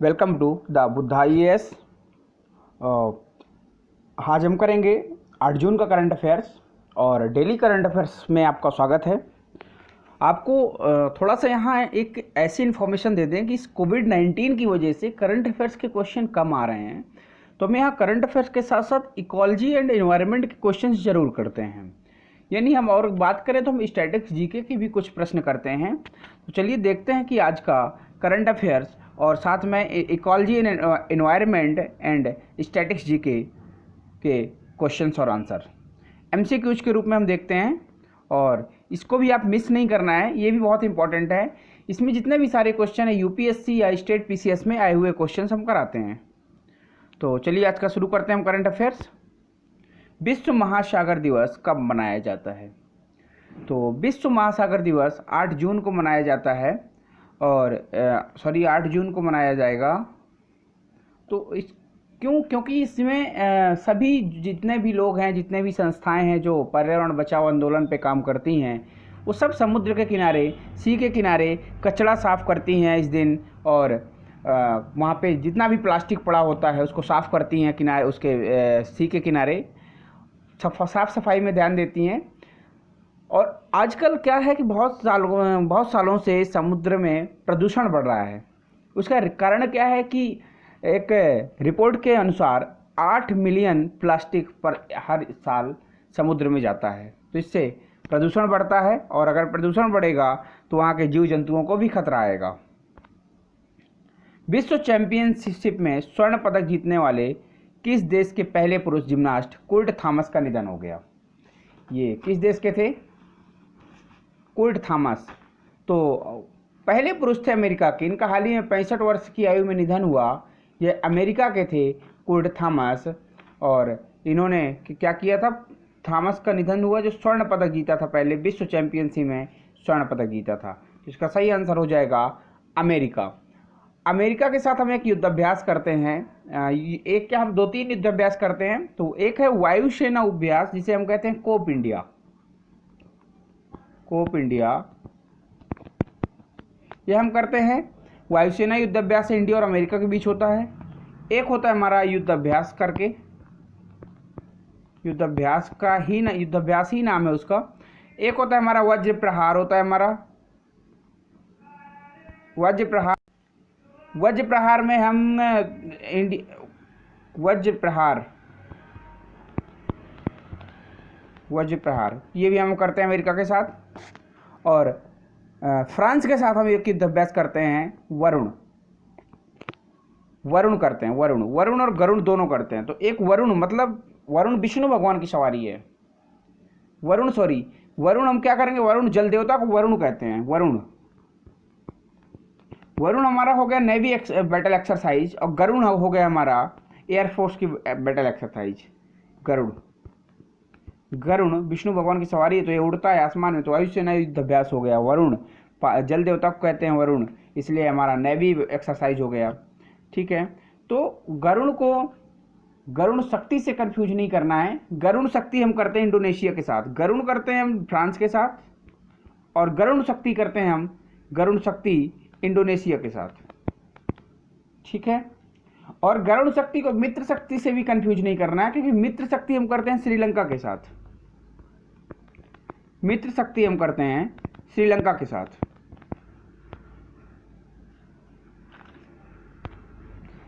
Welcome to the Buddha IAS। आज हम करेंगे 8 जून का करंट अफेयर्स और डेली करंट अफेयर्स में आपका स्वागत है। आपको थोड़ा सा यहाँ एक ऐसी इन्फॉर्मेशन दे दें कि इस कोविड-19 की वजह से करंट अफेयर्स के क्वेश्चन कम आ रहे हैं, तो हम यहाँ करंट अफेयर्स के साथ साथ इकोलॉजी एंड एनवायरनमेंट के क्वेश्चंस जरूर करते हैं। यानी हम और बात करें तो हम स्टैटिक्स जीके की भी कुछ प्रश्न करते हैं। तो चलिए देखते हैं कि आज का करंट अफेयर्स और साथ में ecology and environment and statics GK के क्वेश्चंस और आंसर MCQs के रूप में हम देखते हैं, और इसको भी आप मिस नहीं करना है, ये भी बहुत इंपॉर्टेंट है। इसमें जितने भी सारे क्वेश्चन है UPSC या स्टेट PCS में आए हुए क्वेश्चंस हम कराते हैं। तो चलिए आज का शुरू करते हैं हम करंट अफेयर्स। विश्व महासागर दिवस कब मनाया जाता है? तो विश्व महासागर दिवस 8 जून को मनाया जाता है, और 8 जून को मनाया जाएगा। तो इस क्योंकि इसमें सभी जितने भी लोग हैं, जितने भी संस्थाएं हैं जो पर्यावरण बचाओ आंदोलन पे काम करती हैं, वो सब समुद्र के किनारे, सी के किनारे कचरा साफ़ करती हैं इस दिन, और वहाँ पे जितना भी प्लास्टिक पड़ा होता है उसको साफ़ करती हैं किनारे, उसके सी के किनारे साफ़ सफाई में ध्यान देती हैं। और आजकल क्या है कि बहुत सालों से समुद्र में प्रदूषण बढ़ रहा है। उसका कारण क्या है कि एक रिपोर्ट के अनुसार 8 मिलियन प्लास्टिक पर हर साल समुद्र में जाता है। तो इससे प्रदूषण बढ़ता है, और अगर प्रदूषण बढ़ेगा तो वहाँ के जीव जंतुओं को भी खतरा आएगा। विश्व चैंपियनशिप में स्वर्ण पदक जीतने वाले किस देश के पहले पुरुष जिम्नास्ट कुर्ट थॉमस का निधन हो गया? ये किस देश के थे? Kurt Thomas. तो पहले पुरुष थे अमेरिका के, इनका हाल ही में 65 वर्ष की आयु में निधन हुआ। ये अमेरिका के थे कुर्ट थॉमस, और इन्होंने क्या किया था? थॉमस का निधन हुआ जो स्वर्ण पदक जीता था, पहले विश्व चैंपियनशिप में स्वर्ण पदक जीता था। इसका सही आंसर हो जाएगा अमेरिका। अमेरिका के साथ हम एक युद्धाभ्यास करते हैं। एक क्या, हम 2-3 युद्धाभ्यास करते हैं। तो एक है वायुसेना अभ्यास, जिसे हम कहते हैं कोप इंडिया। कोप इंडिया ये हम करते हैं। वायुसेना युद्धाभ्यास इंडिया और अमेरिका के बीच होता है। एक होता है हमारा युद्धाभ्यास करके, युद्धाभ्यास ही नाम है उसका। एक होता है हमारा वज्र प्रहार, होता है हमारा वज्र प्रहार में हम वज्र प्रहार ये भी हम करते हैं अमेरिका के साथ। और फ्रांस के साथ हम एक युद्धाभ्यास करते हैं, वरुण करते हैं। वरुण और गरुड़ दोनों करते हैं। तो एक वरुण मतलब वरुण विष्णु भगवान की सवारी है। वरुण हम क्या करेंगे? वरुण जल देवता को वरुण कहते हैं। वरुण हमारा हो गया नेवी बैटल एक्सरसाइज, और गरुड़ हो गया हमारा एयरफोर्स की बैटल एक्सरसाइज। गरुड़ विष्णु भगवान की सवारी है, तो ये उड़ता है आसमान में, तो वायुसेना युद्धाभ्यास हो गया। वरुण जल देवता को कहते हैं वरुण, इसलिए हमारा नेवी एक्सरसाइज हो गया। ठीक है, तो गरुड़ शक्ति से कंफ्यूज नहीं करना है। गरुड़ शक्ति हम करते हैं इंडोनेशिया के साथ, गरुड़ करते हैं हम फ्रांस के साथ, और गरुड़ शक्ति करते हैं हम इंडोनेशिया के साथ। ठीक है, और गरुड़ शक्ति को मित्र शक्ति से भी कंफ्यूज नहीं करना है, क्योंकि मित्र शक्ति हम करते हैं श्रीलंका के साथ।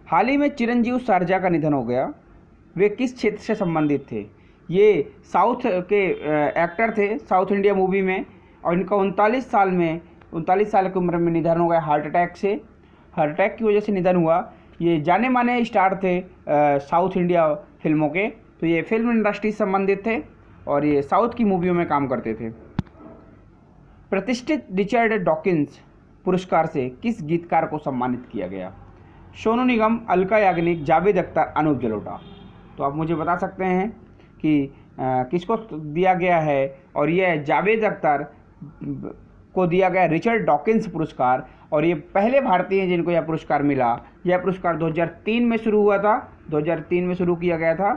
हाल ही में चिरंजीव सरजा का निधन हो गया। वे किस क्षेत्र से संबंधित थे? ये साउथ के एक्टर थे, साउथ इंडिया मूवी में, और इनका 39 साल की उम्र में निधन हो गया हार्ट अटैक की वजह से निधन हुआ। ये जाने माने स्टार थे साउथ इंडिया फिल्मों के, तो ये फिल्म इंडस्ट्री से संबंधित थे, और ये साउथ की मूवियों में काम करते थे। प्रतिष्ठित रिचर्ड डॉकिंस पुरस्कार से किस गीतकार को सम्मानित किया गया? सोनू निगम, अलका याग्निक, जावेद अख्तर, अनूप जलोटा। तो आप मुझे बता सकते हैं कि किसको दिया गया है? और यह जावेद अख्तर को दिया गया रिचर्ड डॉकिंस पुरस्कार, और ये पहले भारतीय हैं जिनको यह पुरस्कार मिला। यह पुरस्कार 2003 में शुरू हुआ था, 2003 में शुरू किया गया था।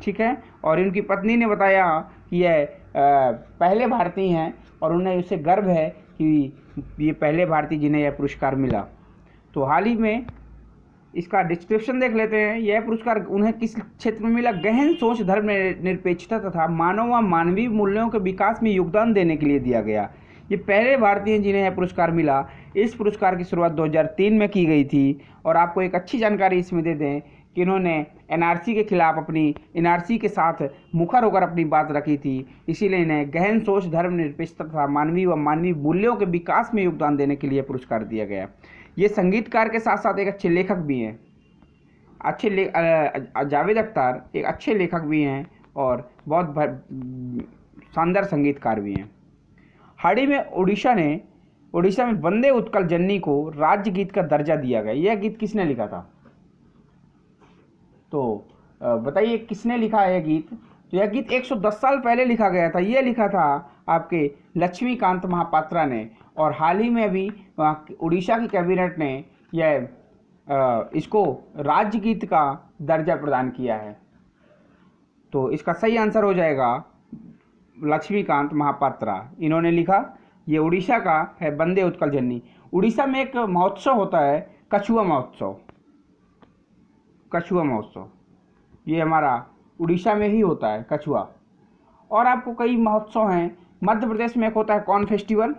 ठीक है, और इनकी पत्नी ने बताया कि यह पहले भारतीय हैं, और उन्हें उससे गर्व है कि ये पहले भारतीय जिन्हें यह पुरस्कार मिला। तो हाल ही में इसका डिस्क्रिप्शन देख लेते हैं। यह पुरस्कार उन्हें किस क्षेत्र में मिला? गहन सोच, धर्म निरपेक्षता तथा मानव व मानवीय मूल्यों के विकास में योगदान देने के लिए दिया गया। ये पहले भारतीय हैं जिन्हें यह पुरस्कार मिला। इस पुरस्कार की शुरुआत 2003 में की गई थी। और आपको एक अच्छी जानकारी इसमें दे दें कि इन्होंने एनआरसी के खिलाफ अपनी एनआरसी के साथ मुखर होकर अपनी बात रखी थी, इसीलिए इन्हें गहन सोच, धर्म निरपेक्षता तथा मानवीय मूल्यों के विकास में योगदान देने के लिए पुरस्कार दिया गया। ये संगीतकार के साथ साथ एक अच्छे लेखक भी हैं। जावेद अख्तर एक अच्छे लेखक भी हैं और बहुत शानदार संगीतकार भी हैं। हाल ही में उड़ीसा में वंदे उत्कल जननी को राज्य गीत का दर्जा दिया गया। यह गीत किसने लिखा था? तो बताइए किसने लिखा है यह गीत? तो यह गीत 110 साल पहले लिखा गया था। यह लिखा था आपके लक्ष्मीकांत महापात्रा ने। और हाल ही में अभी उड़ीसा की कैबिनेट ने यह इसको राज्य गीत का दर्जा प्रदान किया है। तो इसका सही आंसर हो जाएगा लक्ष्मीकांत महापात्रा, इन्होंने लिखा। ये उड़ीसा का है वंदे उत्कल जननी। उड़ीसा में एक महोत्सव होता है, कछुआ महोत्सव। ये हमारा उड़ीसा में ही होता है, कछुआ। और आपको कई महोत्सव हैं। मध्य प्रदेश में एक होता है कौन फेस्टिवल,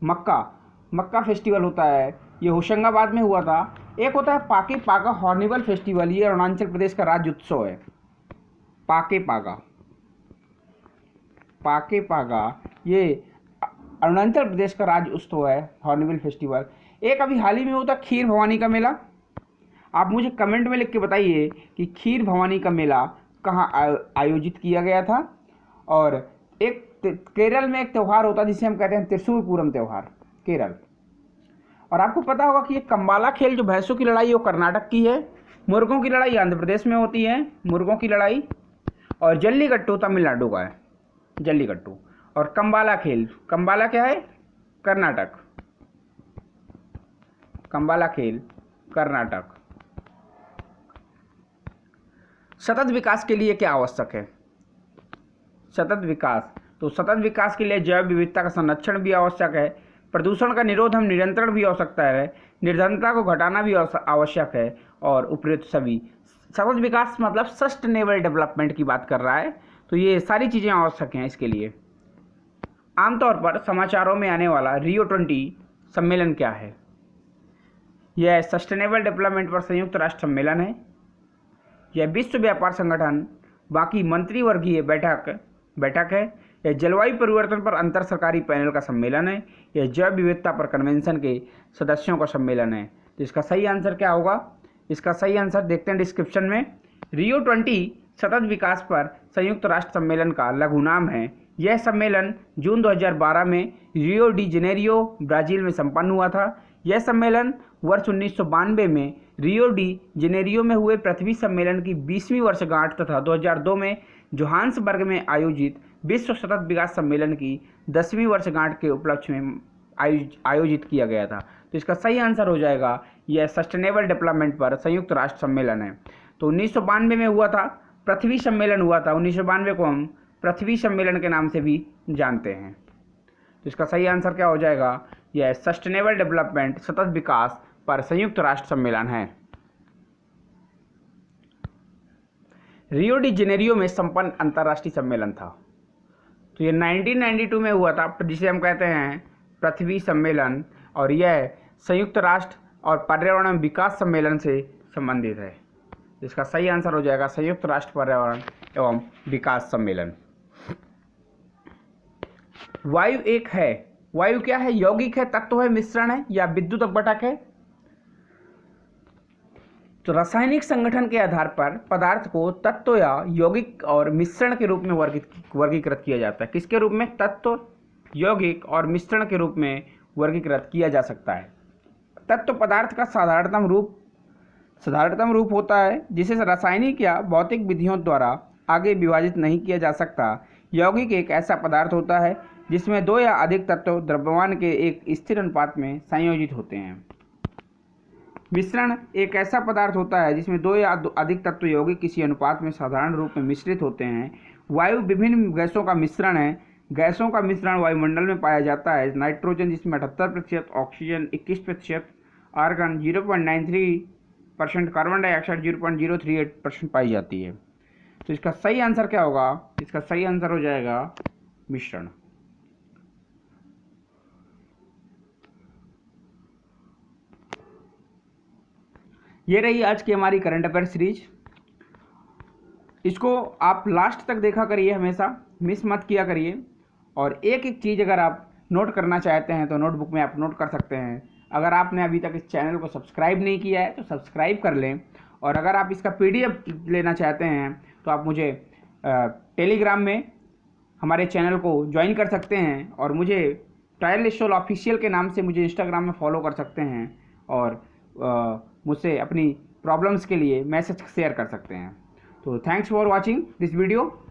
मक्का फेस्टिवल होता है, ये होशंगाबाद में हुआ था। एक होता है पाके पागा हॉर्निवल फेस्टिवल, ये अरुणाचल प्रदेश का राज्य उत्सव है। पाके पागा ये अरुणाचल प्रदेश का राज्य उत्सव है, हॉर्निवल फेस्टिवल। एक अभी हाल ही में होता खीर भवानी का मेला। आप मुझे कमेंट में लिख के बताइए कि खीर भवानी का मेला कहाँ आयोजित किया गया था। और एक केरल में एक त्यौहार होता है जिसे हम कहते हैं त्रिशूल पूरम त्यौहार, केरल। और आपको पता होगा कि ये कंबाला खेल, जो भैंसों की लड़ाई, वो कर्नाटक की है। मुर्गों की लड़ाई आंध्र प्रदेश में होती है, मुर्गों की लड़ाई। और जल्लीकट्टू तमिलनाडु का है, जल्लीकट्टू। और कंबाला क्या है? कर्नाटक। कंबाला खेल कर्नाटक। सतत विकास के लिए क्या आवश्यक है? सतत विकास के लिए जैव विविधता का संरक्षण भी आवश्यक है। प्रदूषण का निरोध एवं नियंत्रण भी आवश्यकता है। निर्धनता को घटाना भी आवश्यक है। और उपयुक्त सभी। सतत विकास मतलब सस्टेनेबल डेवलपमेंट की बात कर रहा है। तो ये सारी चीज़ें आवश्यक हैं इसके लिए। आमतौर पर समाचारों में आने वाला Rio20 सम्मेलन क्या है? यह सस्टेनेबल डेवलपमेंट पर संयुक्त राष्ट्र सम्मेलन है। यह विश्व व्यापार संगठन बाकी मंत्रिवर्गीय बैठक है। यह जलवायु परिवर्तन पर अंतर सरकारी पैनल का सम्मेलन है। यह जैव विविधता पर कन्वेंशन के सदस्यों का सम्मेलन है। तो इसका सही आंसर क्या होगा? इसका सही आंसर देखते हैं डिस्क्रिप्शन में। Rio20 सतत विकास पर संयुक्त राष्ट्र सम्मेलन का लघु नाम है। यह सम्मेलन जून 2012 में रियो डी जेनेरियो, ब्राज़ील में संपन्न हुआ था। यह सम्मेलन वर्ष 1992 में रियो डी जेनेरियो में हुए पृथ्वी सम्मेलन की 20वीं वर्षगांठ तथा 2002 में जोहान्सबर्ग में आयोजित विश्व सतत विकास सम्मेलन की 10वीं वर्षगांठ के उपलक्ष्य में आयोजित किया गया था। तो इसका सही आंसर हो जाएगा, यह सस्टेनेबल डेवलपमेंट पर संयुक्त राष्ट्र सम्मेलन है। तो 1992 में हुआ था, पृथ्वी सम्मेलन हुआ था। 1992 को हम पृथ्वी सम्मेलन के नाम से भी जानते हैं। तो इसका सही आंसर क्या हो जाएगा? यह सस्टेनेबल डेवलपमेंट सतत विकास पर संयुक्त राष्ट्र सम्मेलन है। रियो डी जेनेरियो में संपन्न अंतर्राष्ट्रीय सम्मेलन था। तो यह 1992 में हुआ था, जिसे हम कहते हैं पृथ्वी सम्मेलन। और यह संयुक्त राष्ट्र और पर्यावरण एवं विकास सम्मेलन से संबंधित है। इसका सही आंसर हो जाएगा संयुक्त राष्ट्र पर्यावरण एवं विकास सम्मेलन। वायु एक है, वायु क्या है? यौगिक है, तत्व है, मिश्रण है या विद्युत अपघटक है? तो रासायनिक संगठन के आधार पर पदार्थ को तत्व या यौगिक और मिश्रण के रूप में वर्गीकृत किया जाता है। किसके रूप में? तत्व, यौगिक और मिश्रण के रूप में वर्गीकृत किया जा सकता है। तत्व पदार्थ का साधारणतम रूप होता है जिसे रासायनिक या भौतिक विधियों द्वारा आगे विभाजित नहीं किया जा सकता। यौगिक एक ऐसा पदार्थ होता है जिसमें दो या अधिक तत्व द्रव्यमान के एक स्थिर अनुपात में संयोजित होते हैं। मिश्रण एक ऐसा पदार्थ होता है जिसमें दो या अधिक तत्व यौगिक किसी अनुपात में साधारण रूप में मिश्रित होते हैं। वायु विभिन्न गैसों का मिश्रण है। गैसों का मिश्रण वायुमंडल में पाया जाता है। नाइट्रोजन जिसमें 78%, ऑक्सीजन 21%, आर्गन 0.93%, कार्बन डाइऑक्साइड 0.038% पाई जाती है। तो इसका सही आंसर क्या होगा? इसका सही आंसर हो जाएगा मिश्रण। ये रही आज की हमारी करंट अफेयर सीरीज। इसको आप लास्ट तक देखा करिए, हमेशा मिस मत किया करिए। और एक एक चीज़ अगर आप नोट करना चाहते हैं तो नोटबुक में आप नोट कर सकते हैं। अगर आपने अभी तक इस चैनल को सब्सक्राइब नहीं किया है तो सब्सक्राइब कर लें। और अगर आप इसका PDF लेना चाहते हैं तो आप मुझे टेलीग्राम में हमारे चैनल को ज्वाइन कर सकते हैं, और मुझे टायरलेस सोल ऑफिशियल के नाम से मुझे इंस्टाग्राम में फॉलो कर सकते हैं, और मुझसे अपनी प्रॉब्लम्स के लिए मैसेज शेयर कर सकते हैं। तो thanks for watching this video.